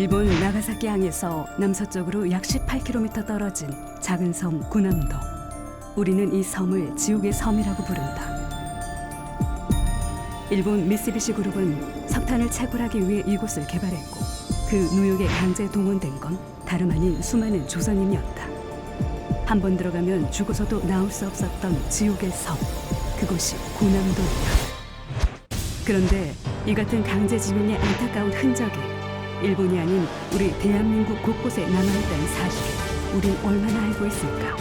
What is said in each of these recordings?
일본 나가사키 항에서 남서쪽으로 약 18km 떨어진 작은 섬 구남도. 우리는 이 섬을 지옥의 섬이라고 부른다. 일본 미쓰비시 그룹은 석탄을 채굴하기 위해 이곳을 개발했고 그 뉴욕에 강제 동원된 건 다름 아닌 수많은 조선인이었다. 한 번 들어가면 죽어서도 나올 수 없었던 지옥의 섬, 그곳이 구남도였다. 그런데 이 같은 강제 지명의 안타까운 흔적이 일본이 아닌 우리 대한민국 곳곳에 남아있다는 사실을 우린 얼마나 알고 있을까?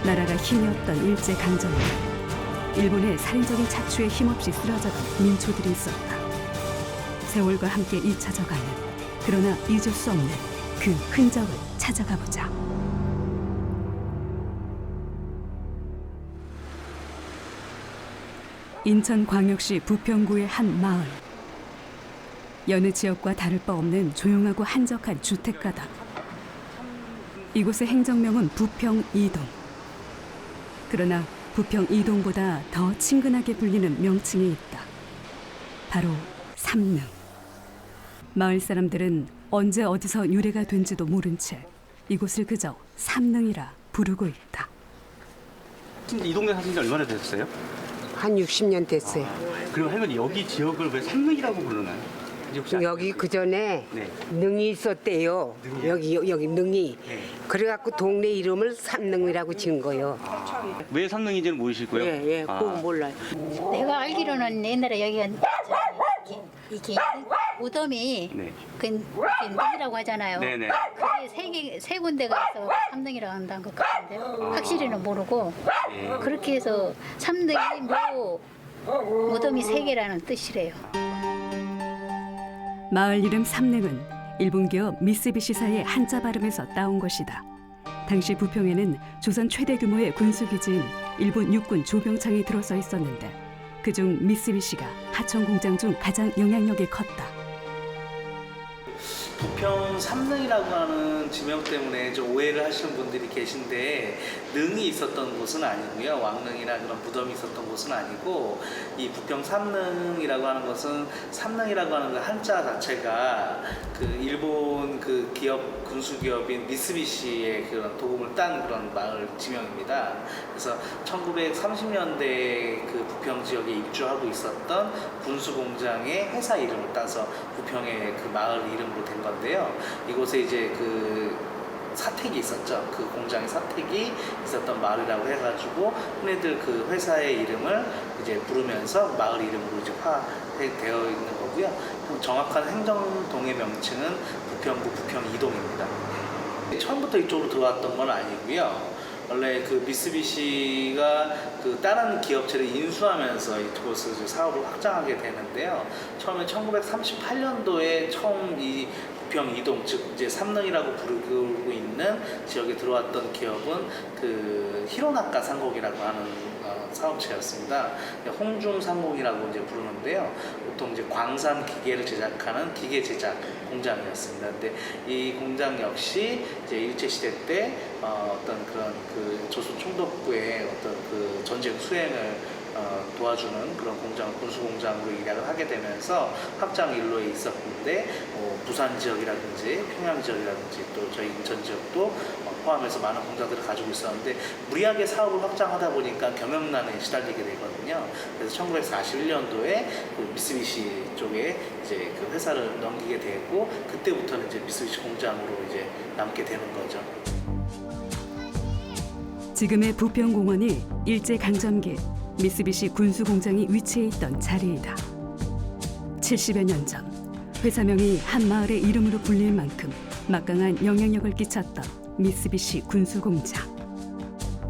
나라가 힘이 없던 일제강점기, 일본의 살인적인 착취에 힘없이 쓰러져간 민초들이 있었다. 세월과 함께 잊혀져가는, 그러나 잊을 수 없는 그 흔적을 찾아가 보자. 인천광역시 부평구의 한 마을. 여느 지역과 다를 바 없는 조용하고 한적한 주택가다. 이곳의 행정명은 부평 2동. 그러나 부평 2동보다 더 친근하게 불리는 명칭이 있다. 바로 삼능. 마을 사람들은 언제 어디서 유래가 된지도 모른 채 이곳을 그저 삼능이라 부르고 있다. 이 동네 사신 지 얼마나 되셨어요? 한 60년 됐어요. 그리고 할머니 여기 지역을 왜 삼능이라고 부르나요? 혹시 여기 그 전에 네. 능이 있었대요. 능이요? 여기 능이. 네. 그래갖고 동네 이름을 삼능이라고 지은 거예요. 왜 삼능인지는 모르시고요? 예, 그건 몰라요. 내가 알기로는 옛날에 여기가 이렇게 무덤이 네. 그 능이라고 하잖아요. 네네. 그게 세 군데가 있어 삼능이라고 한다는 것 같은데요. 확실히는 모르고 네. 그렇게 해서 삼능이 무덤이 세 개라는 뜻이래요. 마을 이름 삼능은 일본 기업 미쓰비시사의 한자 발음에서 따온 것이다. 당시 부평에는 조선 최대 규모의 군수기지인 일본 육군 조병창이 들어서 있었는데 그중 미쓰비시가 하청 공장 중 가장 영향력이 컸다. 부평 삼능이라고 하는 지명 때문에 좀 오해를 하시는 분들이 계신데 능이 있었던 곳은 아니고요. 왕릉이나 그런 무덤이 있었던 곳은 아니고 이 부평 삼능이라고 하는 것은 삼능이라고 하는 그 한자 자체가 그 일본 그 기업 군수 기업인 미쓰비시의 그런 도움을 딴 그런 마을 지명입니다. 그래서 1930년대에 그 부평 지역에 입주하고 있었던 군수 공장의 회사 이름을 따서 부평의 그 마을 이름으로 된 건데요. 이곳에 이제 그 사택이 있었죠. 그 공장의 사택이 있었던 마을이라고 해가지고 흔히들 그 회사의 이름을 이제 부르면서 마을 이름으로 이제 화되어 있는 거고요. 정확한 행정동의 명칭은 부평구 부평 2동입니다. 처음부터 이쪽으로 들어왔던 건 아니고요. 원래 그 미쓰비시가 그 다른 기업체를 인수하면서 이곳을 사업을 확장하게 되는데요. 처음에 1938년도에 처음 이 부평 2동, 즉 이제 삼능이라고 부르고 있는 지역에 들어왔던 기업은 그 히로나카 상공이라고 하는 사업체였습니다. 홍중 상공이라고 이제 부르는데요. 보통 이제 광산 기계를 제작하는 기계 제작 공장이었습니다. 근데 이 공장 역시 이제 일제 시대 때 어떤 그런 그 조선 총독부의 어떤 그 전쟁 수행을 도와주는 그런 공장, 군수 공장으로 일약을 하게 되면서 확장 일로에 있었는데 부산 지역이라든지 평양 지역이라든지 또 저희 인천 지역도 포함해서 많은 공장들을 가지고 있었는데 무리하게 사업을 확장하다 보니까 경영난에 시달리게 되거든요. 그래서 1941년도에 그 미쓰비시 쪽에 이제 그 회사를 넘기게 되고 그때부터는 이제 미쓰비시 공장으로 이제 남게 되는 거죠. 지금의 부평공원이 일제강점기 미쓰비시 군수공장이 위치해 있던 자리이다. 70여 년 전 회사명이 한 마을의 이름으로 불릴 만큼 막강한 영향력을 끼쳤던 미쓰비시 군수공장.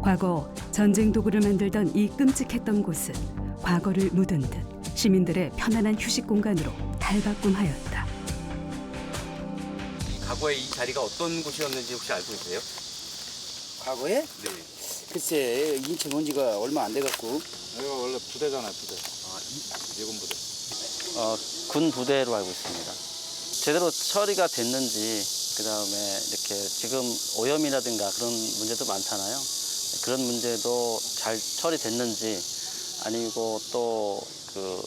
과거 전쟁 도구를 만들던 이 끔찍했던 곳은 과거를 묻은 듯 시민들의 편안한 휴식 공간으로 탈바꿈하였다. 과거에 이 자리가 어떤 곳이었는지 혹시 알고 계세요? 과거에? 네. 글쎄 인천 온 지가 얼마 안 돼갖고. 여기가 원래 부대잖아요, 부대. 일본 부대. 군 부대로 알고 있습니다. 제대로 처리가 됐는지, 그 다음에 이렇게 지금 오염이라든가 그런 문제도 많잖아요. 그런 문제도 잘 처리됐는지, 아니고 또 그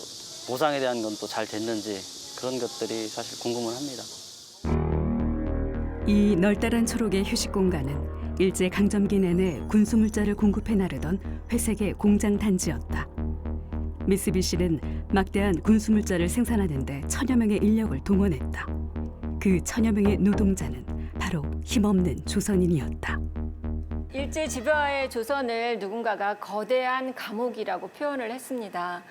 보상에 대한 건 또 잘 됐는지 그런 것들이 사실 궁금은 합니다. 이 널따란 초록의 휴식 공간은 일제 강점기 내내 군수물자를 공급해 나르던 회색의 공장 단지였다. 미쓰비시는 막대한 군수물자를 생산하는데 1000여 명의 인력을 동원했다. 그 1000여 명의 노동자는 바로 힘없는 조선인이었다. 일제 지배하의 조선을 누군가가 거대한 감옥이라고 표현을 했습니다.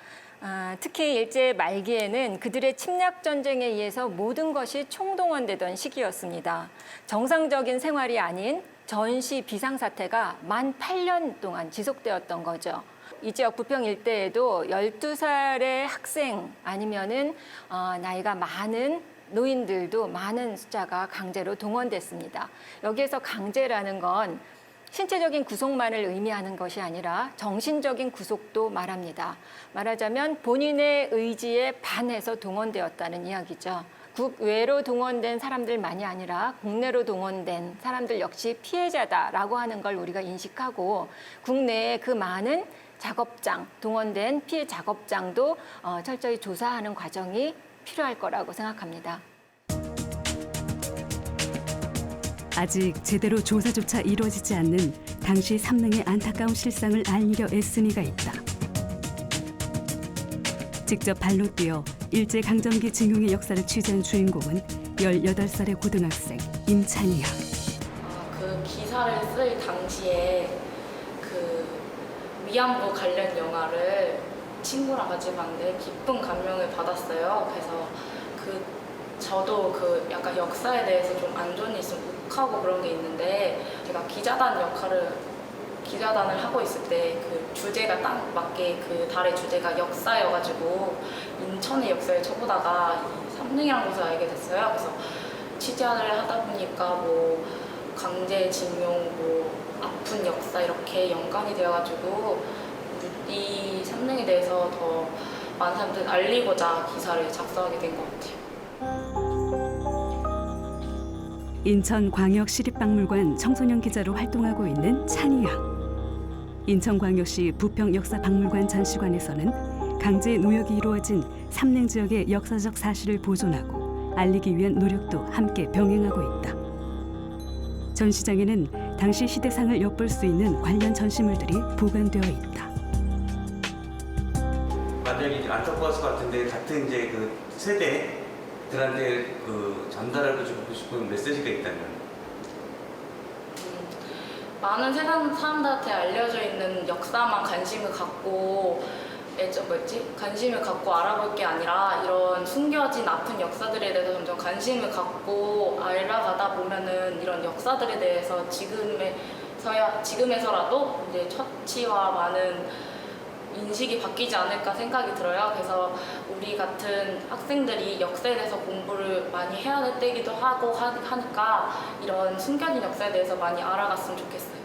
특히 일제 말기에는 그들의 침략 전쟁에 의해서 모든 것이 총동원되던 시기였습니다. 정상적인 생활이 아닌 전시 비상사태가 만 8년 동안 지속되었던 거죠. 이 지역 부평 일대에도 12살의 학생 아니면은 나이가 많은 노인들도 많은 숫자가 강제로 동원됐습니다. 여기에서 강제라는 건 신체적인 구속만을 의미하는 것이 아니라 정신적인 구속도 말합니다. 말하자면 본인의 의지에 반해서 동원되었다는 이야기죠. 국외로 동원된 사람들만이 아니라 국내로 동원된 사람들 역시 피해자다라고 하는 걸 우리가 인식하고 국내에 그 많은 작업장, 동원된 피해 작업장도 철저히 조사하는 과정이 필요할 거라고 생각합니다. 아직 제대로 조사조차 이루어지지 않는 당시 삼릉의 안타까운 실상을 알리려 애쓴 이가 있다. 직접 발로 뛰어 일제강점기 징용의 역사를 취재한 주인공은 18살의 고등학생 임찬이야. 그 기사를 쓸 당시에 그 위안부 관련 영화를 친구랑 같이 봤는데 깊은 감명을 받았어요. 그래서 저도 그 약간 역사에 대해서 좀 안 좋은 일 있으면 욱하고 그런 게 있는데 제가 기자단을 하고 있을 때 그 주제가 딱 맞게 그 달의 주제가 역사여가지고 인천의 역사를 쳐보다가 삼릉이라는 곳을 알게 됐어요. 그래서 취재를 하다 보니까 뭐 강제징용, 뭐 아픈 역사 이렇게 연관이 되어가지고 이 삼릉에 대해서 더 많은 사람들 알리고자 기사를 작성하게 된 것 같아요. 인천광역시립박물관 청소년 기자로 활동하고 있는 찬이양. 인천광역시 부평역사박물관 전시관에서는 강제 노역이 이루어진 삼릉 지역의 역사적 사실을 보존하고 알리기 위한 노력도 함께 병행하고 있다. 전시장에는 당시 시대상을 엿볼 수 있는 관련 전시물들이 보관되어 있다. 만약에 안타까웠을 것 같은데 같은 이제 그 세대들한테 그 전달하고 싶은 메시지가 있다면? 많은 세상 사람들한테 알려져 있는 역사만 관심을 갖고 관심을 갖고 알아볼 게 아니라 이런 숨겨진 아픈 역사들에 대해서 점점 관심을 갖고 알아가다 보면은 이런 역사들에 대해서 지금에서라도 이제 처치와 많은 인식이 바뀌지 않을까 생각이 들어요. 그래서 우리 같은 학생들이 역사에 대해서 공부를 많이 해야 될 때기도 하고 하니까 이런 숨겨진 역사에 대해서 많이 알아갔으면 좋겠어요.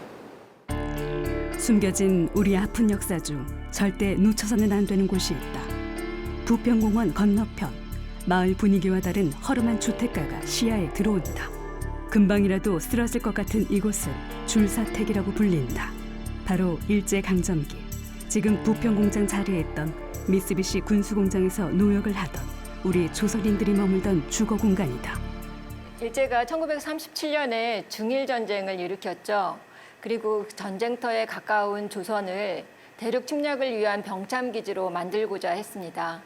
숨겨진 우리 아픈 역사 중 절대 놓쳐서는 안 되는 곳이 있다. 부평공원 건너편, 마을 분위기와 다른 허름한 주택가가 시야에 들어온다. 금방이라도 쓰러질 것 같은 이곳은 줄사택이라고 불린다. 바로 일제강점기, 지금 부평공장 자리에 있던 미쓰비시 군수공장에서 노역을 하던 우리 조선인들이 머물던 주거 공간이다. 일제가 1937년에 중일전쟁을 일으켰죠. 그리고 전쟁터에 가까운 조선을 대륙 침략을 위한 병참기지로 만들고자 했습니다.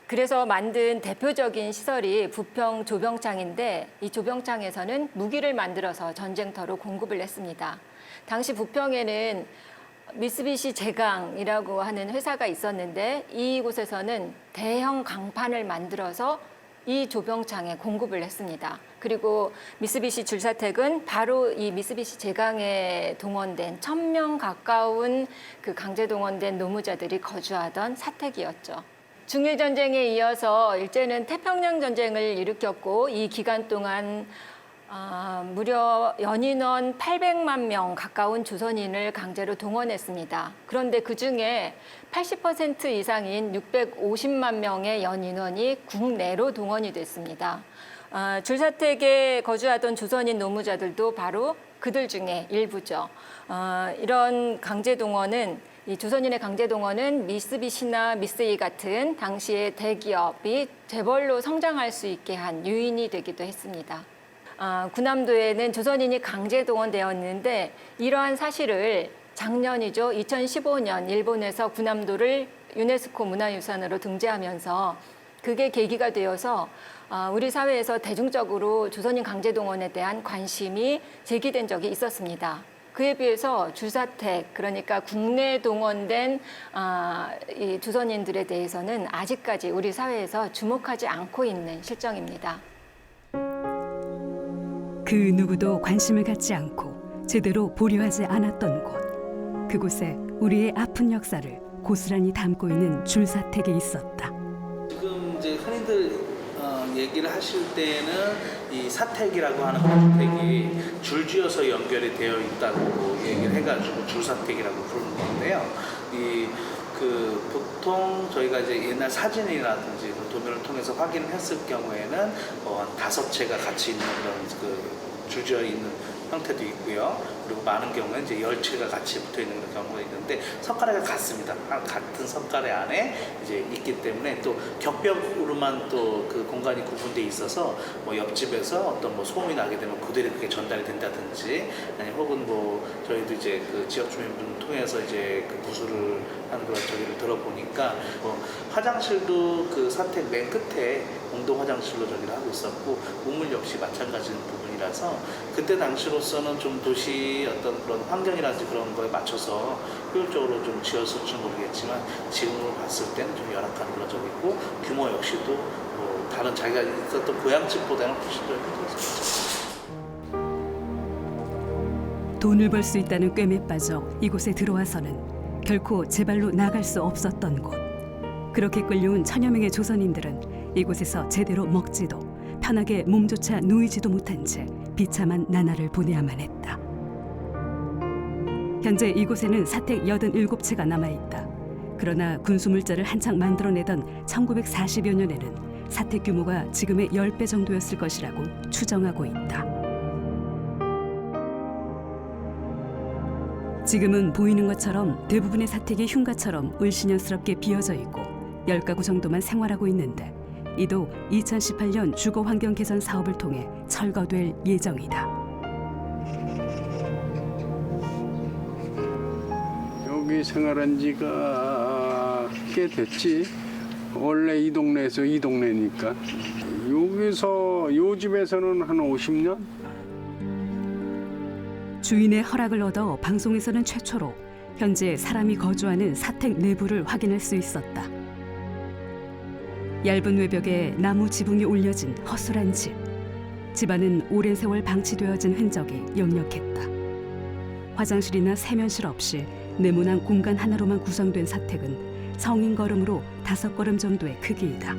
그래서 만든 대표적인 시설이 부평 조병창인데 이 조병창에서는 무기를 만들어서 전쟁터로 공급을 했습니다. 당시 부평에는 미쓰비시 제강이라고 하는 회사가 있었는데 이곳에서는 대형 강판을 만들어서 이 조병창에 공급을 했습니다. 그리고 미쓰비시 줄사택은 바로 이 미쓰비시 제강에 동원된 1000명 가까운 그 강제 동원된 노무자들이 거주하던 사택이었죠. 중일전쟁에 이어서 일제는 태평양 전쟁을 일으켰고 이 기간 동안 무려 연인원 800만 명 가까운 조선인을 강제로 동원했습니다. 그런데 그중에 80% 이상인 650만 명의 연인원이 국내로 동원이 됐습니다. 줄사택에 거주하던 조선인 노무자들도 바로 그들 중에 일부죠. 이런 강제 동원은 이 조선인의 강제 동원은 미쓰비시나 미쓰이 같은 당시의 대기업이 재벌로 성장할 수 있게 한 요인이 되기도 했습니다. 군함도에는 조선인이 강제 동원되었는데 이러한 사실을 작년이죠. 2015년 일본에서 군함도를 유네스코 문화유산으로 등재하면서 그게 계기가 되어서 우리 사회에서 대중적으로 조선인 강제 동원에 대한 관심이 제기된 적이 있었습니다. 그에 비해서 주사택, 그러니까 국내 동원된 이 조선인들에 대해서는 아직까지 우리 사회에서 주목하지 않고 있는 실정입니다. 그 누구도 관심을 갖지 않고 제대로 보류하지 않았던 곳. 그곳에 우리의 아픈 역사를 고스란히 담고 있는 줄사택이 있었다. 지금 이제 흔히들 얘기를 하실 때는 이 사택이라고 하는 주택이 줄지어서 연결이 되어 있다고 얘기를 해가지고 줄사택이라고 부르는 건데요. 보통 저희가 이제 옛날 사진이라든지 도면을 통해서 확인을 했을 경우에는 한 5채가 같이 있는 그런 줄지어 있는 형태도 있고요. 그리고 많은 경우는 이제 10채가 같이 붙어 있는 그런 경우가 있는데 석가래가 같습니다. 같은 석가래 안에 이제 있기 때문에 또 격벽으로만 또 그 공간이 구분돼 있어서 뭐 옆집에서 어떤 뭐 소음이 나게 되면 그대로 그게 전달이 된다든지 아니 혹은 뭐 저희도 이제 그 지역 주민분 통해서 이제 그 구술을 하는 그런 저기를 들어보니까 뭐 화장실도 그 사택 맨 끝에 공동 화장실로 저기를 하고 있었고 우물 역시 마찬가지인 부분이라서 그때 당시로서는 좀 도시 어떤 그런 환경이라든지 그런 거에 맞춰서 효율적으로 좀 지었을지 모르겠지만 지금으로 봤을 때는 좀 열악한 그런 점이 있고 규모 역시도 뭐 다른 자기가 있었던 고향집보다는 훨씬 더 힘들었습니다. 돈을 벌 수 있다는 꿰매 빠져 이곳에 들어와서는 결코 제 발로 나갈 수 없었던 곳. 그렇게 끌려온 천여 명의 조선인들은 이곳에서 제대로 먹지도 편하게 몸조차 누이지도 못한 채 비참한 나날을 보내야만 했다. 현재 이곳에는 사택 87채가 남아있다. 그러나 군수물자를 한창 만들어내던 1940여 년에는 사택 규모가 지금의 10배 정도였을 것이라고 추정하고 있다. 지금은 보이는 것처럼 대부분의 사택이 흉가처럼 을씨년스럽게 비어져 있고 10가구 정도만 생활하고 있는데 이도 2018년 주거 환경 개선 사업을 통해 철거될 예정이다. 여기 생활한 지가 꽤 됐지. 원래 이 동네에서 이 동네니까. 여기서 요 집에서는 한 50년? 주인의 허락을 얻어 방송에서는 최초로 현재 사람이 거주하는 사택 내부를 확인할 수 있었다. 얇은 외벽에 나무 지붕이 올려진 허술한 집. 집안은 오랜 세월 방치되어진 흔적이 역력했다. 화장실이나 세면실 없이 네모난 공간 하나로만 구성된 사택은 성인 걸음으로 5걸음 정도의 크기이다.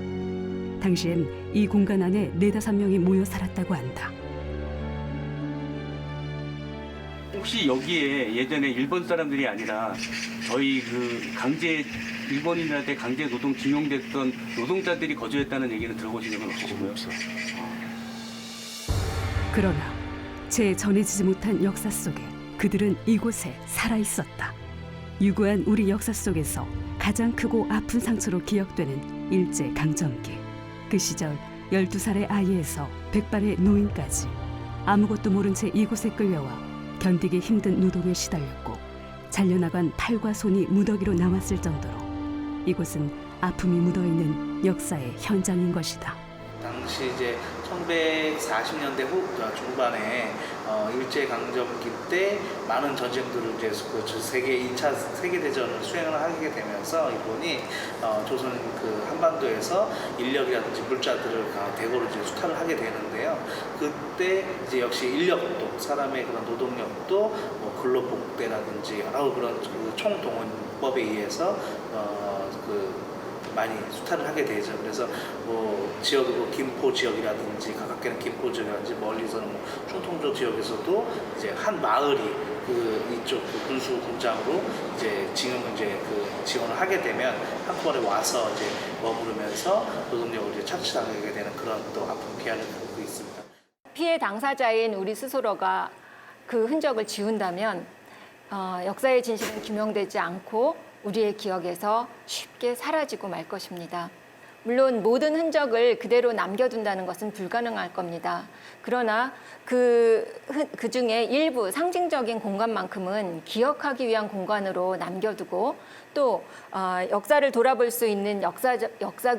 당시엔 이 공간 안에 4-5명이 모여 살았다고 한다. 혹시 여기에 예전에 일본 사람들이 아니라 저희 그 일본인들한테 강제 노동 징용됐던 노동자들이 거주했다는 얘기는 들어보신 적은 없으시고요? 그러나 제 전해지지 못한 역사 속에 그들은 이곳에 살아 있었다. 유구한 우리 역사 속에서 가장 크고 아픈 상처로 기억되는 일제 강점기. 그 시절 12살의 아이에서 100발의 노인까지 아무것도 모른 채 이곳에 끌려와 견디기 힘든 노동에 시달렸고 잘려나간 팔과 손이 무더기로 남았을 정도로 이곳은 아픔이 묻어있는 역사의 현장인 것이다. 당시 이제 1940년대 중반에 일제 강점기 때 많은 전쟁들을 이제 그 2차 세계대전을 수행을 하게 되면서 일본이 조선 그 한반도에서 인력이라든지 물자들을 대거로 이제 수탈을 하게 되는데요. 그때 이제 역시 인력도 사람의 그런 노동력도 뭐 근로복대라든지 여러 그런 그 총동원법에 의해서 많이 수탈을 하게 되죠. 그래서 뭐 지역으로 김포 지역이라든지 가깝게는 김포 지역이라든지 멀리서는 뭐 충청도 지역에서도 이제 한 마을이 이쪽 군수 공장으로 이제 지금은 이제 지원을 하게 되면 한꺼번에 와서 이제 머무르면서 노동력을 이제 착취하게 되는 그런 또 아픈 피해를 겪고 있습니다. 피해 당사자인 우리 스스로가 그 흔적을 지운다면 역사의 진실은 규명되지 않고 우리의 기억에서 쉽게 사라지고 말 것입니다. 물론 모든 흔적을 그대로 남겨둔다는 것은 불가능할 겁니다. 그러나 그 중에 일부 상징적인 공간만큼은 기억하기 위한 공간으로 남겨두고 또 역사를 돌아볼 수 있는 역사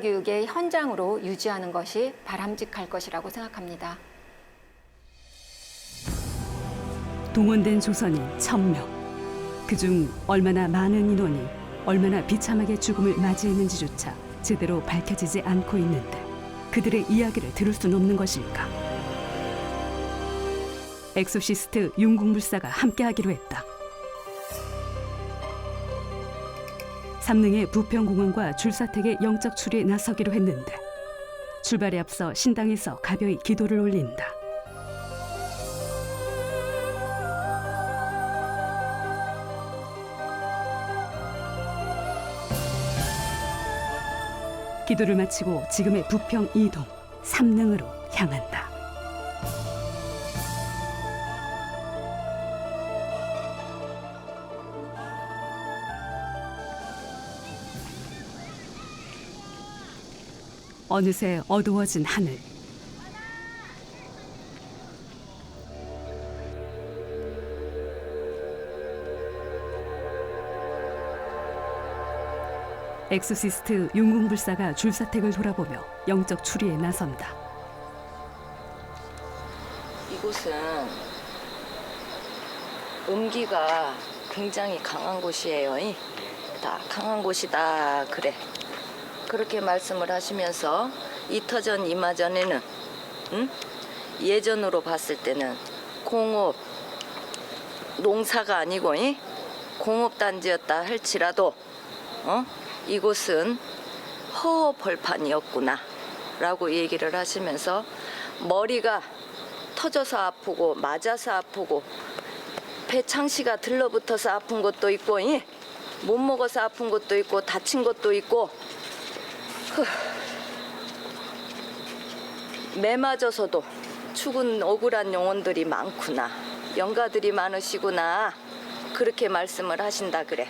교육의 현장으로 유지하는 것이 바람직할 것이라고 생각합니다. 동원된 조선인 1000명. 그중 얼마나 많은 인원이 얼마나 비참하게 죽음을 맞이했는지조차 제대로 밝혀지지 않고 있는데 그들의 이야기를 들을 수는 없는 것일까? 엑소시스트 윤궁불사가 함께하기로 했다. 삼능의 부평공원과 줄사택의 영적 추리에 나서기로 했는데 출발에 앞서 신당에서 가벼이 기도를 올린다. 기도를 마치고 지금의 부평 2동 삼능으로 향한다. 어느새 어두워진 하늘. 엑소시스트 윤궁불사가 줄사택을 돌아보며 영적 추리에 나선다. 이곳은 음기가 굉장히 강한 곳이에요. 다 강한 곳이다 그래. 그렇게 말씀을 하시면서 이터전 이마전에는 예전으로 봤을 때는 공업 농사가 아니고 공업단지였다 할지라도 이곳은 허허 벌판이었구나 라고 얘기를 하시면서 머리가 터져서 아프고 맞아서 아프고 배창시가 들러붙어서 아픈 것도 있고 못 먹어서 아픈 것도 있고 다친 것도 있고 매 맞아서도 죽은 억울한 영혼들이 많구나 영가들이 많으시구나 그렇게 말씀을 하신다 그래.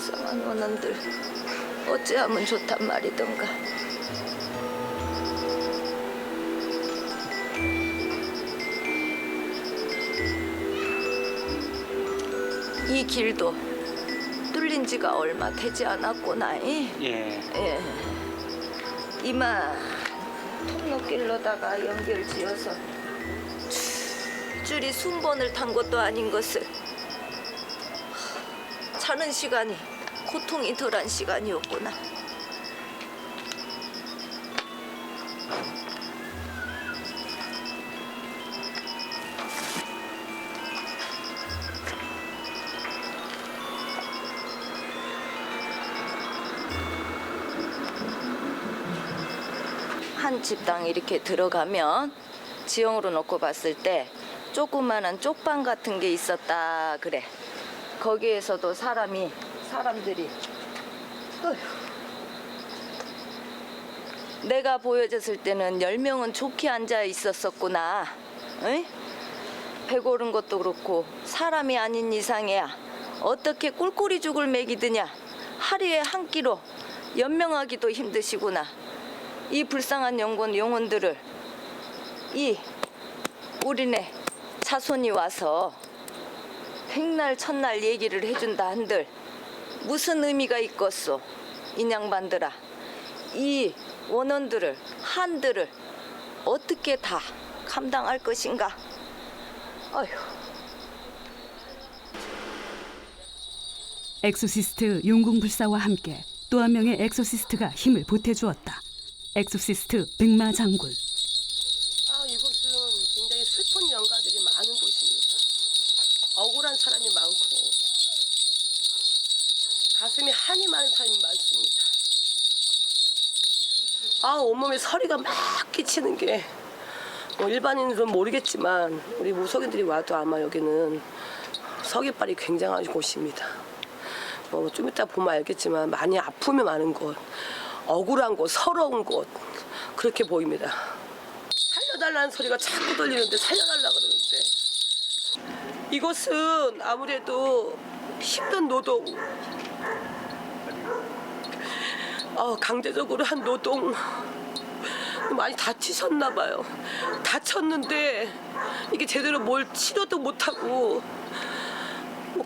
쌍한 원원들 어찌하면 좋단 말이던가. 이 길도 뚫린 지가 얼마 되지 않았구나. 예. 이만 통로길로다가 연결지어서 줄이 순번을 탄 것도 아닌 것을 자는 시간이 고통이 덜한 시간이었구나. 한 집당 이렇게 들어가면 지형으로 놓고 봤을 때 조그마한 쪽방 같은 게 있었다 그래. 거기에서도 사람들이 내가 보여졌을 때는 10명은 좋게 앉아 있었었구나. 배고른 것도 그렇고 사람이 아닌 이상이야 어떻게 꿀꿀이 죽을 먹이드냐. 하루에 한 끼로 연명하기도 힘드시구나. 이 불쌍한 영혼들을 이 우리네 자손이 와서 백날 첫날 얘기를 해준다 한들 무슨 의미가 있겠소. 인양반들아 이 원원들을 한들을 어떻게 다 감당할 것인가. 어휴. 엑소시스트 윤궁불사와 함께 또 한 명의 엑소시스트가 힘을 보태주었다. 엑소시스트 백마 장군. 이곳은 굉장히 슬픈 영가들이 많은 곳입니다. 억울한 사람이 많고 가슴이 한이 많은 사람이 많습니다. 온몸에 서리가 막 끼치는 게 일반인들은 모르겠지만 우리 무속인들이 와도 아마 여기는 서깃발이 굉장한 곳입니다. 좀 이따 보면 알겠지만 많이 아픔이 많은 곳, 억울한 곳, 서러운 곳 그렇게 보입니다. 살려달라는 소리가 자꾸 들리는데 살려달라 그러는데 이곳은 아무래도 힘든 노동, 강제적으로 한 노동 많이 다치셨나 봐요. 다쳤는데 이게 제대로 뭘 치료도 못하고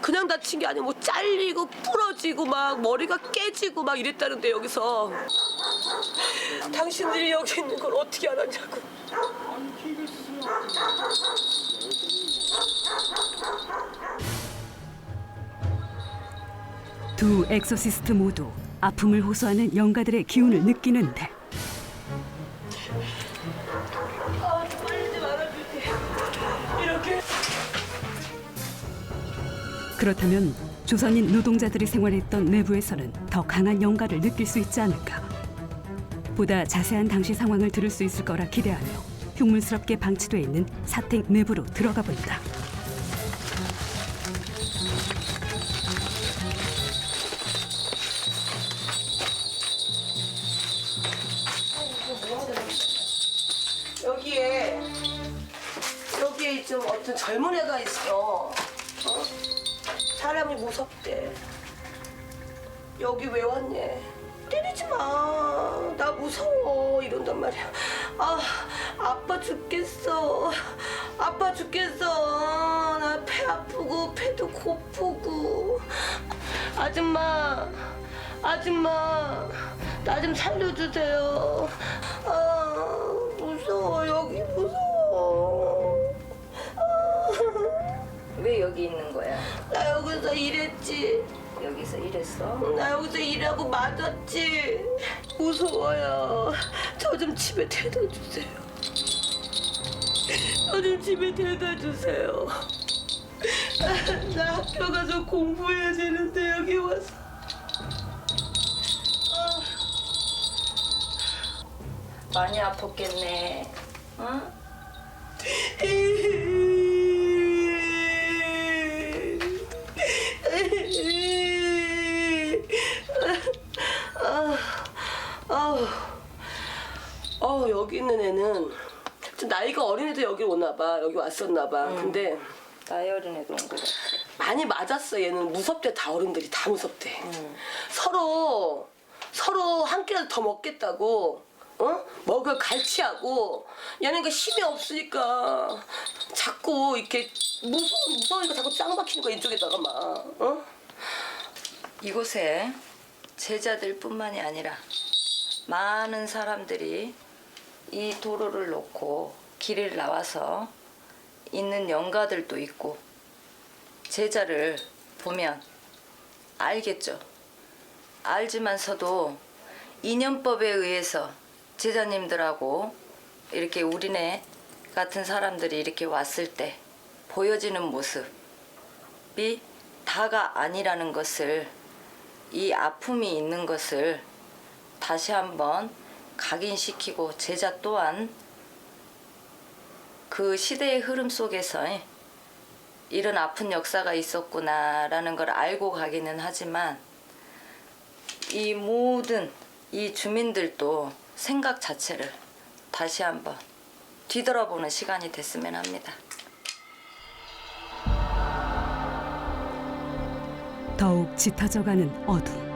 그냥 다친 게 아니고 잘리고 부러지고 막 머리가 깨지고 막 이랬다는데 여기서 당신들이 여기 있는 걸 어떻게 알았냐고. 두 엑소시스트 모두 아픔을 호소하는 영가들의 기운을 느끼는데 빨리 좀 알아주세요. 이렇게. 그렇다면 조선인 노동자들이 생활했던 내부에서는 더 강한 영가를 느낄 수 있지 않을까. 보다 자세한 당시 상황을 들을 수 있을 거라 기대하며 흉물스럽게 방치돼 있는 사택 내부로 들어가 본다. 여기에 좀 어떤 젊은 애가 있어. 사람이 무섭대. 여기 왜 왔니? 때리지 마. 나 무서워. 이런단 말이야. 아파 죽겠어. 아파 죽겠어. 나 배 아프고 배도 고프고. 아줌마. 나 좀 살려주세요. 무서워. 여기 무서워. 왜 여기 있는 거야? 나 여기서 일했지. 여기서 일했어? 나 여기서 일하고 맞았지. 무서워요. 저 좀 집에 데려다 주세요. 저 좀 집에 데려다 주세요. 나 학교 가서 공부해야 되는데 여기 와서. 많이 아팠겠네. 응? 여기 있는 애는 좀 나이가 어린 애도 여기 오나 봐. 여기 왔었나 봐. 근데 나이 어린 애도 온 거 같아. 많이 맞았어. 얘는 무섭대. 다 어른들이 다 무섭대. 서로 한 끼라도 더 먹겠다고 먹을 갈취하고 얘는 그 힘이 없으니까 자꾸 이렇게 무서우니까 자꾸 짱 박히는 거야 이쪽에다가 막. 이곳에 제자들뿐만이 아니라 많은 사람들이 이 도로를 놓고 길을 나와서 있는 영가들도 있고 제자를 보면 알겠죠. 알지만서도 인연법에 의해서 제자님들하고 이렇게 우리네 같은 사람들이 이렇게 왔을 때 보여지는 모습이 다가 아니라는 것을, 이 아픔이 있는 것을 다시 한번 각인시키고 제자 또한 그 시대의 흐름 속에서 이런 아픈 역사가 있었구나라는 걸 알고 가기는 하지만 이 모든 이 주민들도 생각 자체를 다시 한번 뒤돌아보는 시간이 됐으면 합니다. 더욱 짙어져가는 어둠.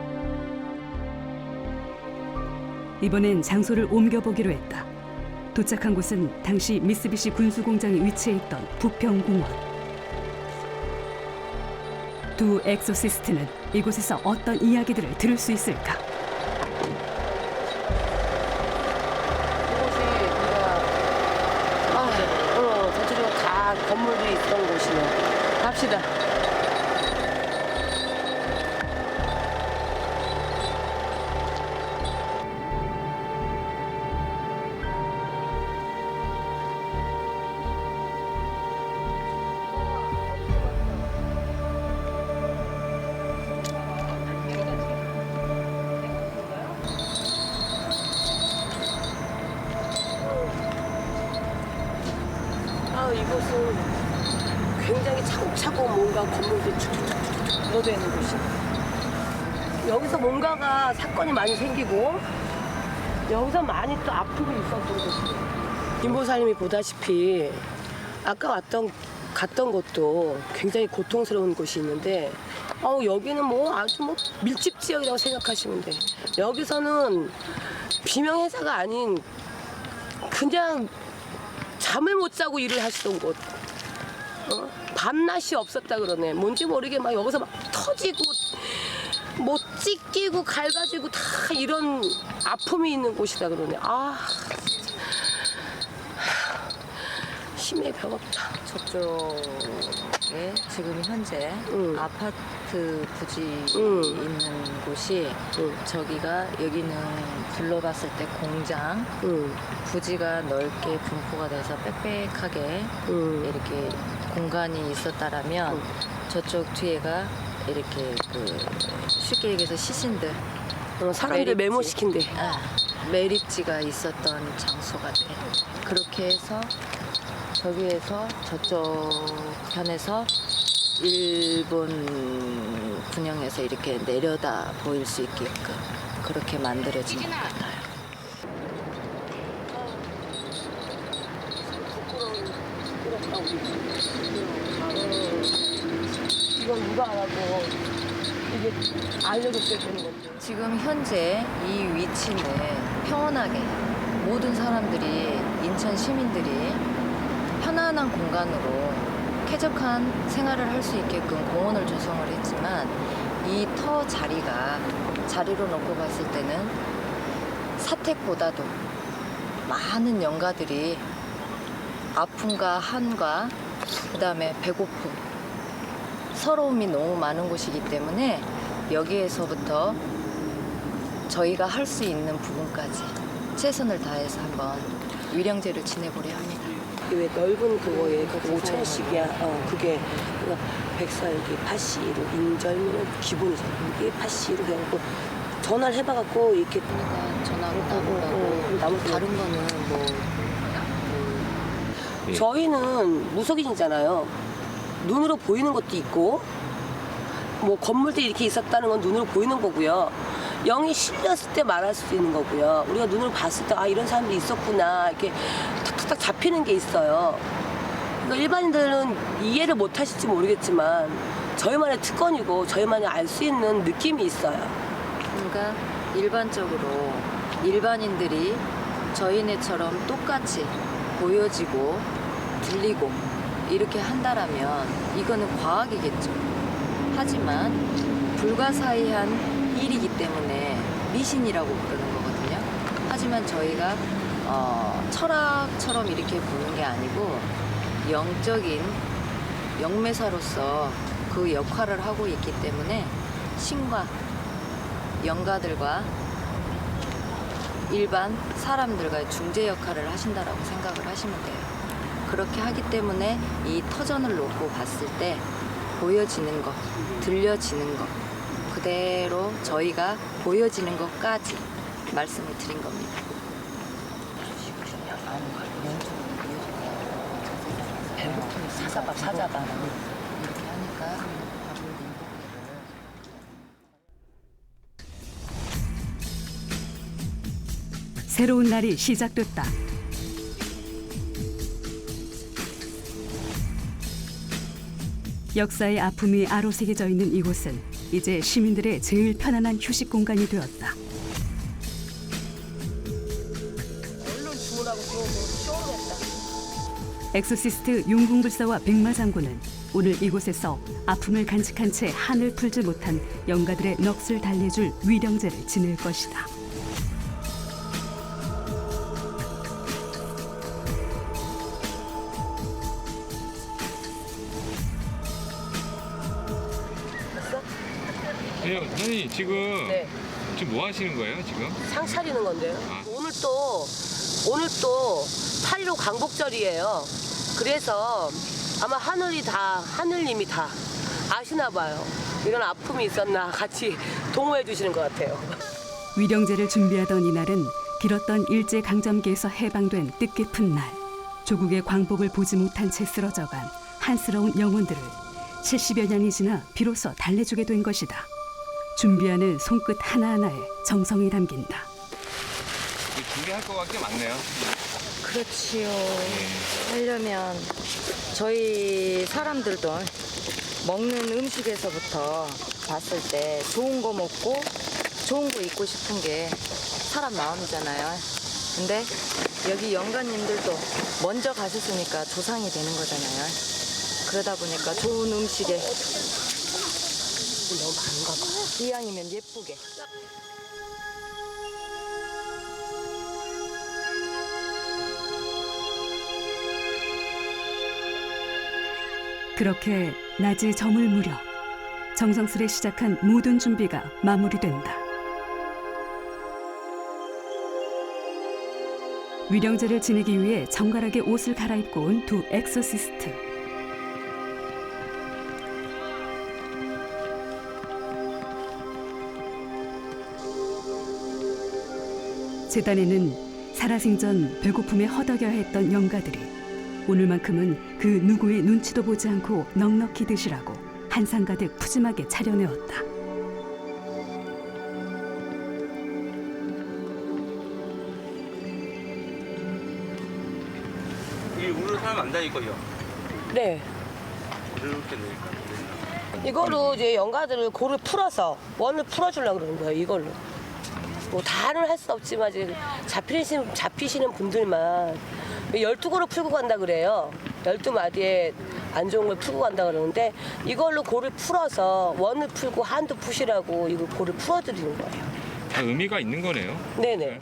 이번엔 장소를 옮겨보기로 했다. 도착한 곳은 당시 미쓰비시 군수공장이 위치해 있던 부평공원. 두 엑소시스트는 이곳에서 어떤 이야기들을 들을 수 있을까? 이곳이 우리가 저쪽으로 다 건물들이 있던 곳이네. 갑시다. 이곳은 굉장히 차곡차곡 뭔가 건물들이 쭉쭉쭉쭉 묻어져 있는 곳이에요. 여기서 뭔가가 사건이 많이 생기고 여기서 많이 또 아픔이 있었던 곳이에요. 김보살님이 보다시피 아까 갔던 곳도 굉장히 고통스러운 곳이 있는데 여기는 뭐 아주 뭐 밀집 지역이라고 생각하시면 돼. 여기서는 비명회사가 아닌 그냥 잠을 못 자고 일을 하시던 곳. 밤낮이 없었다 그러네. 뭔지 모르게 막 여기서 막 터지고 뭐 찢기고 갈가지고 다 이런 아픔이 있는 곳이다 그러네. 힘에 벽없다. 저쪽에 지금 현재 아파트 부지 있는 곳이 저기가 여기는 둘러봤을 때 공장 부지가 넓게 분포가 돼서 빽빽하게 이렇게 공간이 있었다라면 저쪽 뒤에가 이렇게 쉽게 얘기해서 시신들 사람들 메모시킨대. 매립지가 있었던 장소 같아. 그렇게 해서 저기에서 저쪽 편에서 일본 군영에서 이렇게 내려다 보일 수 있게끔 그렇게 만들어진 것 같아요. 이건 누가 알아도 이게 알려줬어야 되는 건데. 지금 현재 이 위치는 평온하게 모든 사람들이 인천 시민들이 편안한 공간으로 쾌적한 생활을 할 수 있게끔 공원을 조성을 했지만 이 터 자리로 놓고 봤을 때는 사택보다도 많은 영가들이 아픔과 한과 그다음에 배고픔 서러움이 너무 많은 곳이기 때문에 여기에서부터 저희가 할 수 있는 부분까지 최선을 다해서 한번 위령제를 지내보려 합니다. 왜 넓은 그거에 5,000원씩이야. 그게 백설기, 파시로 인절미는 기본이잖아. 이게 파시로 해갖고 전화를 해봐갖고 이렇게 전화로 나온다고 다른 거는 저희는 무속인이잖아요. 눈으로 보이는 것도 있고 뭐 건물들이 이렇게 있었다는 건 눈으로 보이는 거고요. 영이 실렸을 때 말할 수도 있는 거고요. 우리가 눈으로 봤을 때 이런 사람들이 있었구나 이렇게 탁탁탁 잡히는 게 있어요. 그러니까 일반인들은 이해를 못 하실지 모르겠지만 저희만의 특권이고 저희만이 알 수 있는 느낌이 있어요. 그러니까 일반적으로 일반인들이 저희네처럼 똑같이 보여지고 들리고 이렇게 한다라면 이거는 과학이겠죠. 하지만 불가사의한 일이기 때문에 미신이라고 부르는 거거든요. 하지만 저희가 철학처럼 이렇게 보는 게 아니고 영적인 영매사로서 그 역할을 하고 있기 때문에 신과 영가들과 일반 사람들과의 중재 역할을 하신다라고 생각을 하시면 돼요. 그렇게 하기 때문에 이 터전을 놓고 봤을 때 보여지는 것, 들려지는 것 그대로 저희가 보여지는 것까지 말씀을 드린 겁니다. 배고픔이 사자봐 이렇게 하니까 새로운 날이 시작됐다. 역사의 아픔이 아로새겨져 있는 이곳은 이제 시민들의 제일 편안한 휴식 공간이 되었다. 얼른 주문하고 시원했다. 엑소시스트 용궁불사와 백마장군은 오늘 이곳에서 아픔을 간직한 채 한을 풀지 못한 영가들의 넋을 달래줄 위령제를 지낼 것이다. 선생님 지금 네. 지금 뭐 하시는 거예요 지금? 상 차리는 건데요. 오늘 또 8.15 광복절이에요. 그래서 아마 하늘님이 다 아시나 봐요. 이런 아픔이 있었나 같이 동호해 주시는 것 같아요. 위령제를 준비하던 이날은 길었던 일제강점기에서 해방된 뜻깊은 날. 조국의 광복을 보지 못한 채 쓰러져간 한스러운 영혼들을 70여 년이 지나 비로소 달래주게 된 것이다. 준비하는 손끝 하나하나에 정성이 담긴다. 준비할 거가 꽤 많네요. 그렇지요. 하려면 저희 사람들도 먹는 음식에서부터 봤을 때 좋은 거 먹고 좋은 거 입고 싶은 게 사람 마음이잖아요. 근데 여기 영가님들도 먼저 가셨으니까 조상이 되는 거잖아요. 그러다 보니까 좋은 음식에 너무 안 가봐. 이왕이면 예쁘게. 그렇게 낮이 저물 무렵 정성스레 시작한 모든 준비가 마무리된다. 위령제를 지내기 위해 정갈하게 옷을 갈아입고 온 두 엑소시스트. 제단에는 살아생전 배고픔에 허덕여야 했던 영가들이 오늘만큼은 그 누구의 눈치도 보지 않고 넉넉히 드시라고 한상 가득 푸짐하게 차려내었다. 이 우르 사람 안 다닐 거요. 네. 이렇게 내릴까? 이걸로 이제 영가들을 고를 풀어서 원을 풀어주려고 그러는 거예요. 이걸로. 뭐 다는 할 수 없지만 이제 잡히시는 분들만 12고를 풀고 간다 그래요. 12마디에 안 좋은 걸 풀고 간다 그러는데 이걸로 고를 풀어서 원을 풀고 한도 푸시라고 이거 고를 풀어드리는 거예요. 다 의미가 있는 거네요. 네네.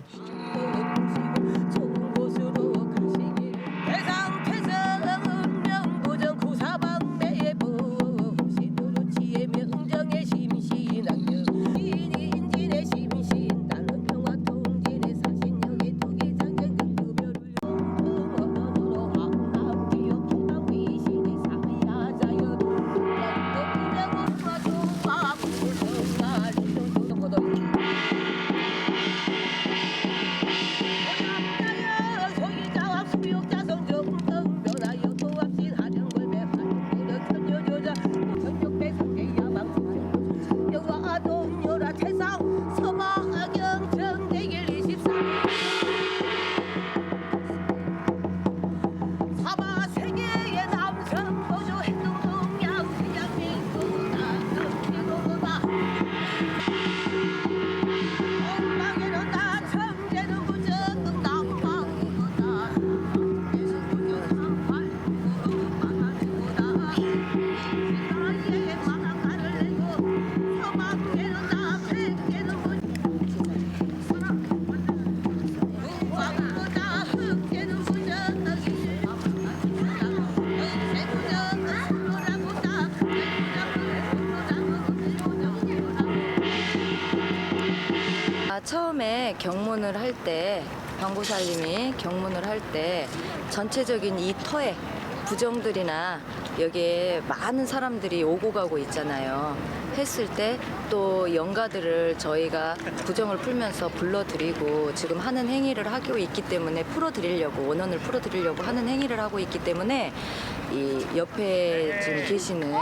처음에 경문을 할 때 방고살림이 경문을 할 때 전체적인 이 터에 부정들이나 여기에 많은 사람들이 오고 가고 있잖아요. 했을 때 또 영가들을 저희가 부정을 풀면서 불러드리고 지금 하는 행위를 하고 있기 때문에 풀어드리려고 원원을 풀어드리려고 하는 행위를 하고 있기 때문에 이 옆에 지금 계시는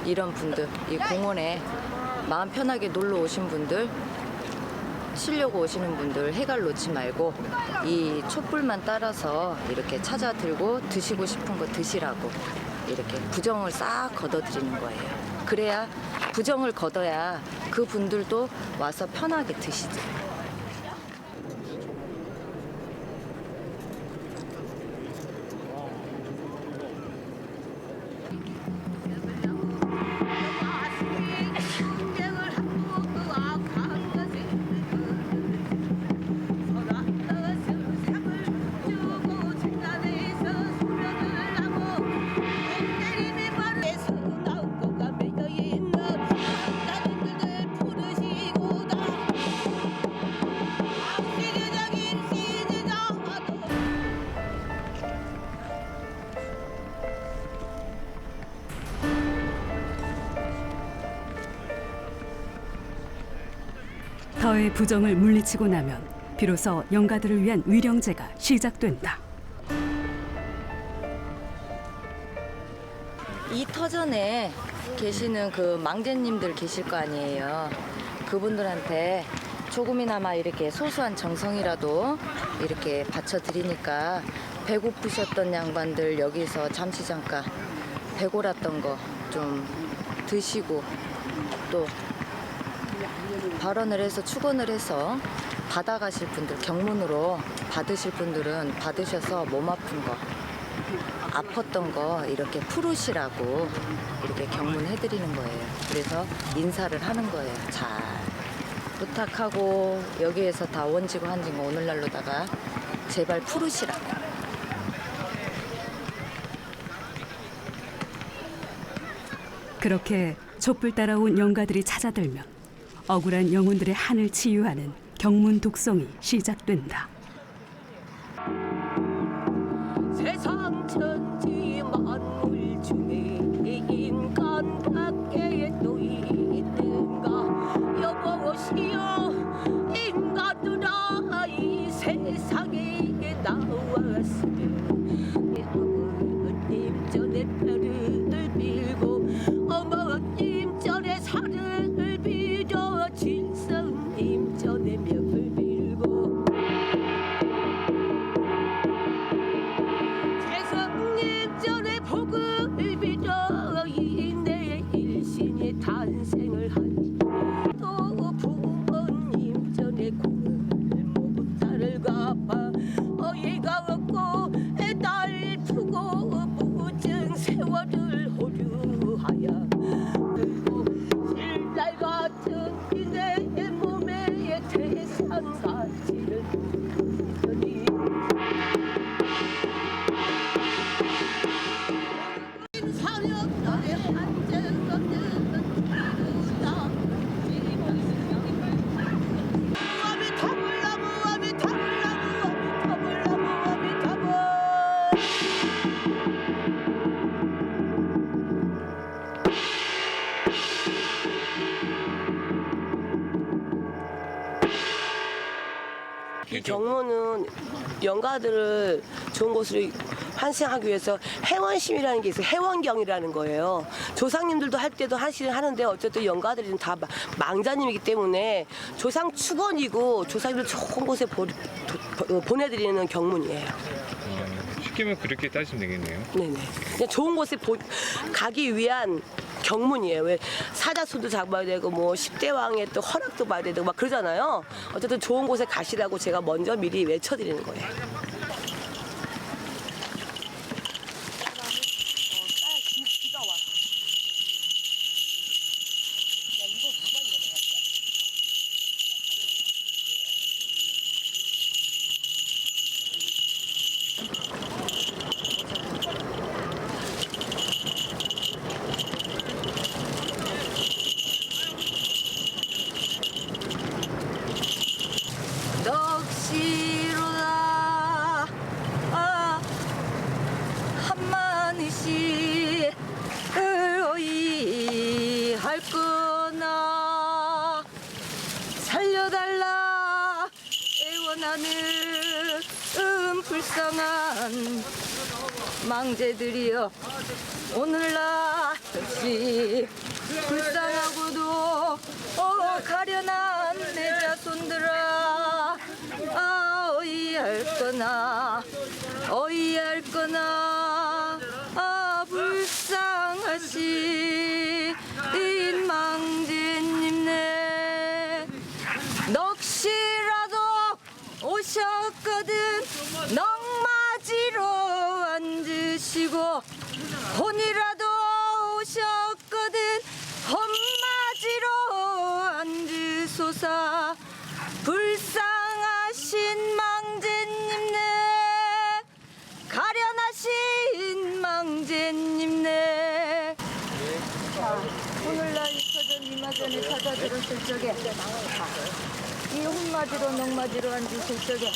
이런 분들 이 공원에 마음 편하게 놀러 오신 분들 쉬려고 오시는 분들 해갈 놓지 말고 이 촛불만 따라서 이렇게 찾아 들고 드시고 싶은 거 드시라고 이렇게 부정을 싹 걷어드리는 거예요. 그래야 부정을 걷어야 그 분들도 와서 편하게 드시죠. 터의 부정을 물리치고 나면 비로소 영가들을 위한 위령제가 시작된다. 이 터전에 계시는 그 망제님들 계실 거 아니에요. 그분들한테 조금이나마 이렇게 소소한 정성이라도 이렇게 바쳐드리니까 배고프셨던 양반들 여기서 잠시 잠깐 배골았던 거 좀 드시고 또 발언을 해서 축원을 해서 받아가실 분들, 경문으로 받으실 분들은 받으셔서 몸 아픈 거, 아팠던 거 이렇게 풀으시라고 이렇게 경문해드리는 거예요. 그래서 인사를 하는 거예요. 잘 부탁하고 여기에서 다 원지고 한지고 오늘날로다가 제발 풀으시라고. 그렇게 촛불 따라온 영가들이 찾아들면 억울한 영혼들의 한을 치유하는 경문 독성이 시작된다. 세상 천지 만물 중에 인간밖에 또 있는가 여보시오 인간들아 이 세상에 나왔으면 아버님 전에 별을 빌고 어머님 전에 산을 빌어 진성님 전에 멱을 빌고 재성님 전에 복을 빌어 이내 일신의 탄생을 하니 또 부모님 전에 공을 못다를 갚아 어이가 없고 애달 푸고 무증 세월을 호류하여 실달 같은 내 몸에 태산 가치를 보니 사력단의 한정 없는 이루다 무함이 타불라 무함이 타불라 무함이 타불라 무함이 타불 이 경무는 영가들을 좋은 곳으로 환생하기 위해서 해원심이라는 게 있어요. 해원경이라는 거예요. 조상님들도 할 때도 하시는 하는데 어쨌든 영가들은 다 망자님이기 때문에 조상 축원이고 조상님들 좋은 곳에 보내드리는 경문이에요. 쉽게 말하면 그렇게 따지면 되겠네요. 네네. 그냥 좋은 곳에 가기 위한 경문이에요. 왜 사자손도 잡아야 되고 뭐 10대 왕의 또 허락도 봐야 되고 막 그러잖아요. 어쨌든 좋은 곳에 가시라고 제가 먼저 미리 외쳐드리는 거예요. 넋이로다 한마디씩 의할 거나 살려달라 애원하는 불쌍한 망제들이여 오늘날 역시 불쌍하고도 가련한 내 자손들아 어이할 거나 불쌍하신 망제님네 넋이라도 오셨거든 넉마지로 앉으시고 혼이라도 오셨거든 혼마지로 앉으소서 불쌍하신 망제님네 가련하신 망제님네 오늘날 있어던 이마전에 찾아들었을 적에 이 혼마지로 넉마지로 앉으실 적에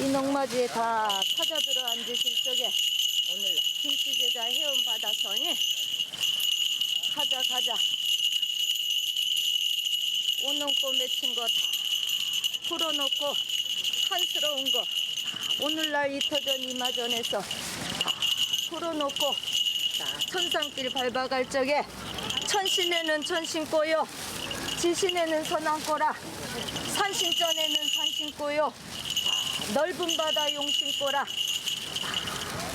이 넉마지에 다 찾아들어 앉으실 적에 오늘날 김치제자 회원받아서니 가자 오놓고 맺힌 거 다 풀어놓고 한스러운 거 오늘날 이터전 이마전에서 다 풀어놓고 천산길 밟아갈 적에 천신에는 천 신고요, 지신에는 선 안고라, 산신전에는 산 신고요, 넓은 바다 용 신고라.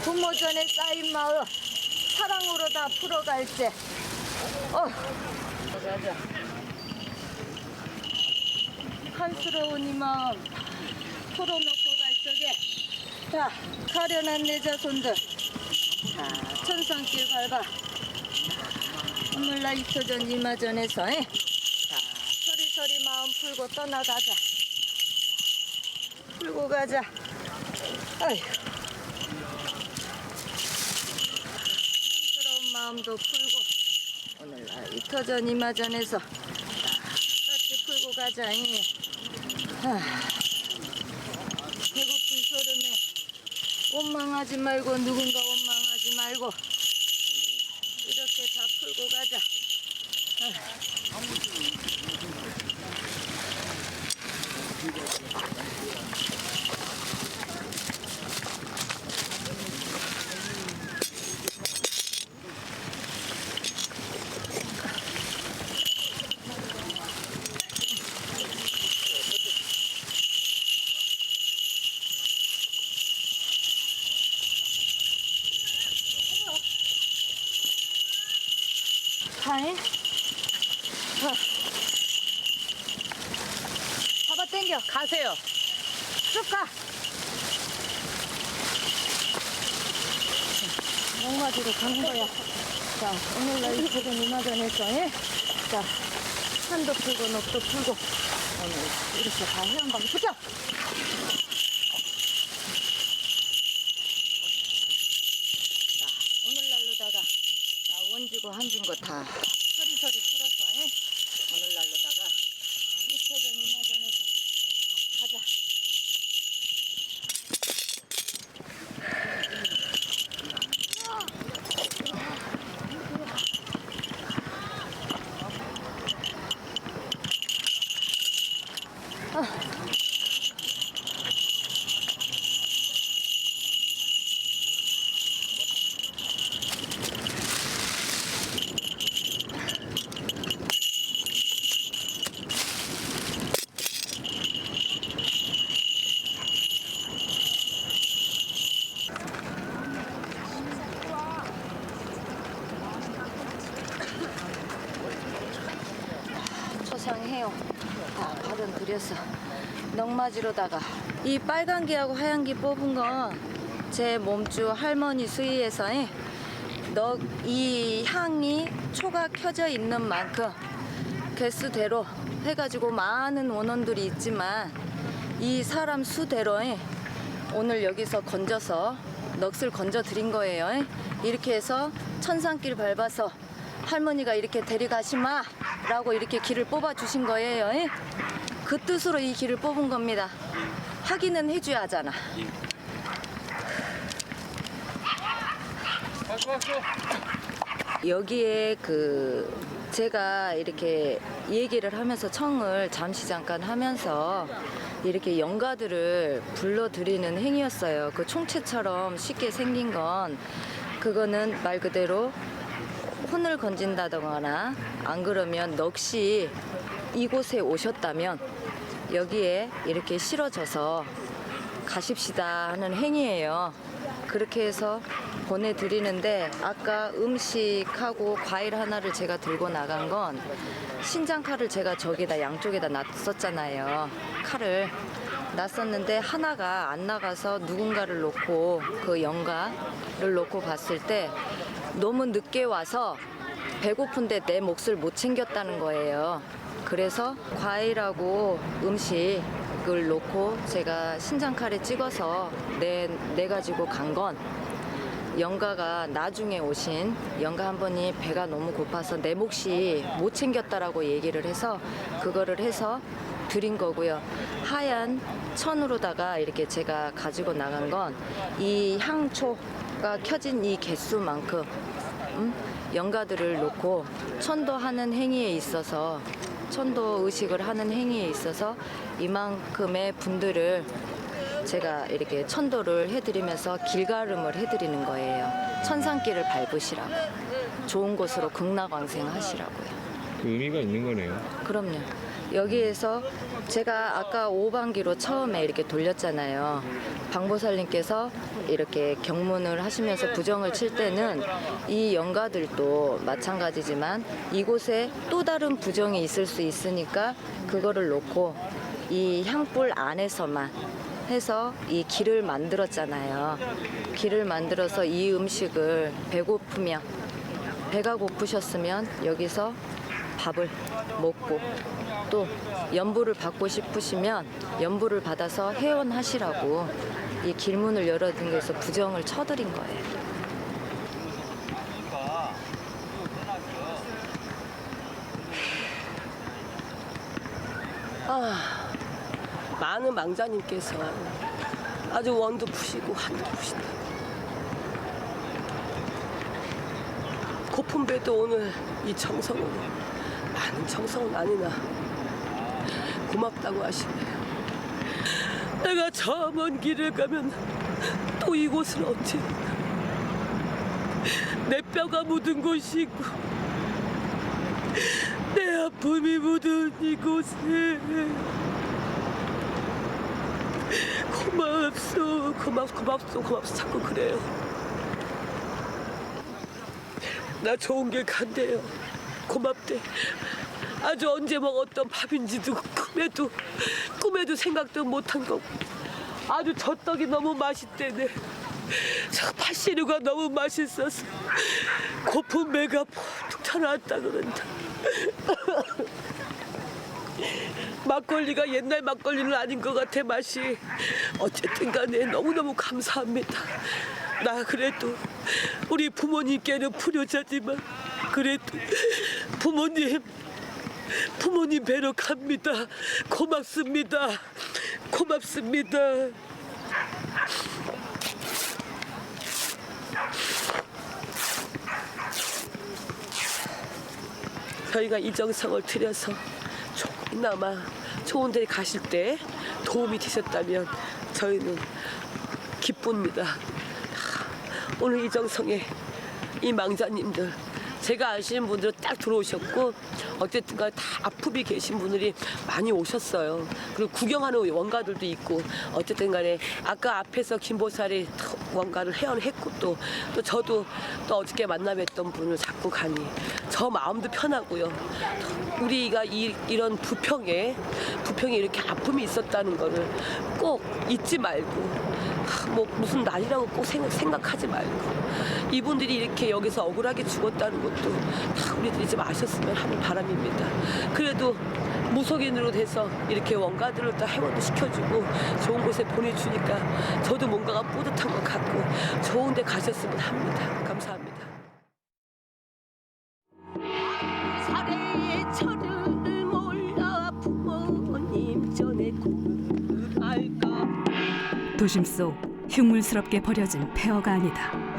부모 전에 쌓인 마음 사랑으로 다 풀어갈지. 가자. 한스러운 이 마음 풀어놓고 갈 적에 자, 가련한 내 자손들, 자, 천상길 밟아 오늘날 잊혀진 이마전에서 자, 서리서리 마음 풀고 떠나가자. 풀고 가자. 아휴. 한스러운 마음도 풀고 오늘날 잊혀진 이마전에서 같이 풀고 가자. 배고픈 소름에 원망하지 말고 누군가 원망하지 말고 이렇게 다 풀고 가자. 타임. 잡아 당겨. 가세요. 쭉 가. 목마디로 가는 거야. 자, 오늘날 잊혀진 이마전에서 자, 산도 풀고 넋도 풀고 오늘 이렇게 다 헤엄방에 붙여. 자, 오늘날로다가 자, 원지고 한진 거 다 서리서리 풀어서 오늘날로다가 잊혀진 이마전에서 가자. 초상해요. 다 받은 들여서 넉마지로다가 이 빨간 기하고 하얀 기 뽑은 건 제 몸주 할머니 수의에서 이 향이 초가 켜져 있는 만큼 개수대로 해가지고 많은 원원들이 있지만 이 사람 수대로 오늘 여기서 건져서 넋을 건져 드린 거예요. 이렇게 해서 천산길 밟아서 할머니가 이렇게 데려가시마 라고 이렇게 길을 뽑아 주신 거예요. 그 뜻으로 이 길을 뽑은 겁니다. 확인은 해줘야 하잖아. 여기에 제가 이렇게 얘기를 하면서 청을 잠시 잠깐 하면서 이렇게 영가들을 불러들이는 행위였어요. 그 총체처럼 쉽게 생긴 건 그거는 말 그대로 혼을 건진다거나 안 그러면 넋이 이곳에 오셨다면 여기에 이렇게 실어져서 가십시다 하는 행위예요. 그렇게 해서 보내드리는데 아까 음식하고 과일 하나를 제가 들고 나간 건 신장 칼을 제가 저기다 양쪽에다 놨었잖아요. 칼을 놨었는데 하나가 안 나가서 누군가를 놓고 그 영가를 놓고 갔을 때 너무 늦게 와서 배고픈데 내 몫을 못 챙겼다는 거예요. 그래서 과일하고 음식을 놓고 제가 신장칼에 찍어서 내가지고 간 건 영가가 나중에 오신 영가 한 분이 배가 너무 고파서 내 몫이 못 챙겼다라고 얘기를 해서 그거를 해서 드린 거고요. 하얀 천으로다가 이렇게 제가 가지고 나간 건 이 향초가 켜진 이 개수만큼 영가들을 놓고 천도하는 행위에 있어서 천도 의식을 하는 행위에 있어서 이만큼의 분들을 제가 이렇게 천도를 해드리면서 길가름을 해드리는 거예요. 천상길을 밟으시라고. 좋은 곳으로 극락왕생하시라고요. 의미가 있는 거네요. 그럼요. 여기에서 제가 아까 5반기로 처음에 이렇게 돌렸잖아요. 방보살님께서 이렇게 경문을 하시면서 부정을 칠 때는 이 영가들도 마찬가지지만 이곳에 또 다른 부정이 있을 수 있으니까 그거를 놓고 이 향불 안에서만 해서 이 길을 만들었잖아요. 길을 만들어서 이 음식을 배고프면 배가 고프셨으면 여기서 밥을 먹고 또 연부를 받고 싶으시면 연부를 받아서 회원하시라고 이 길문을 열어둔 것에서 부정을 쳐드린 거예요. 많은 망자님께서 아주 원도 푸시고 한도 푸신다. 고픈 배도 오늘 이 정성으로 많은 정성은 아니나 고맙다고 하시네요. 내가 저 먼 길을 가면 또 이곳을 언제 내 뼈가 묻은 곳이 있고 내 아픔이 묻은 이곳에 고맙소 자꾸 그래요. 나 좋은 길 간대요. 고맙대. 아주 언제 먹었던 밥인지도 꿈에도 생각도 못한 거고 아주 저 떡이 너무 맛있대네. 저 파시류가 너무 맛있어서 고픈 배가 푹 터놨다 그런다. 막걸리가 옛날 막걸리는 아닌 것 같아 맛이. 어쨌든 간에 너무너무 감사합니다. 나 그래도 우리 부모님께는 불효자지만 그래도 부모님 뵈러 갑니다. 고맙습니다. 저희가 이 정성을 들여서 조금이나마 좋은 데 가실 때 도움이 되셨다면 저희는 기쁩니다. 오늘 이 정성에 이 망자님들 제가 아시는 분들은 딱 들어오셨고 어쨌든 간에 다 아픔이 계신 분들이 많이 오셨어요. 그리고 구경하는 원가들도 있고 어쨌든 간에 아까 앞에서 김보살이 원가를 회원했고 또 저도 또 어저께 만나뵀던 분을 자꾸 가니 저 마음도 편하고요. 우리가 이런 부평에 이렇게 아픔이 있었다는 거를 꼭 잊지 말고 뭐 무슨 날이라고 꼭 생각하지 말고 이분들이 이렇게 여기서 억울하게 죽었다는 것도 다 우리들이 좀 아셨으면 하는 바람입니다. 그래도 무속인으로 돼서 이렇게 원가들을 다 회원도 시켜주고 좋은 곳에 보내주니까 저도 뭔가가 뿌듯한 것 같고 좋은 데 가셨으면 합니다. 감사합니다. 사례의 철을 몰라 부모님 전에 구할까. 도심 속 흉물스럽게 버려진 폐허가 아니다.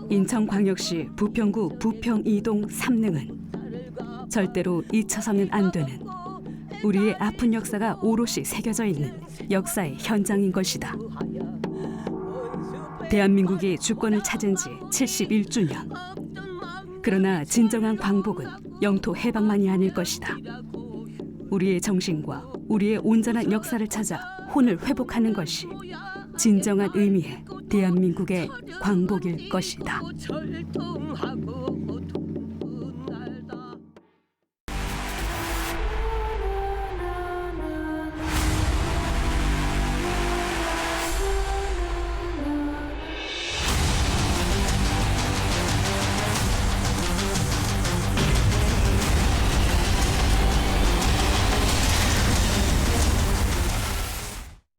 인천광역시 부평구 부평 2동 삼릉은 절대로 잊혀서는 안 되는 우리의 아픈 역사가 오롯이 새겨져 있는 역사의 현장인 것이다. 대한민국이 주권을 찾은 지 71주년. 그러나 진정한 광복은 영토 해방만이 아닐 것이다. 우리의 정신과 우리의 온전한 역사를 찾아 혼을 회복하는 것이 진정한 의미의 대한민국의 광복일 것이다. 철통하고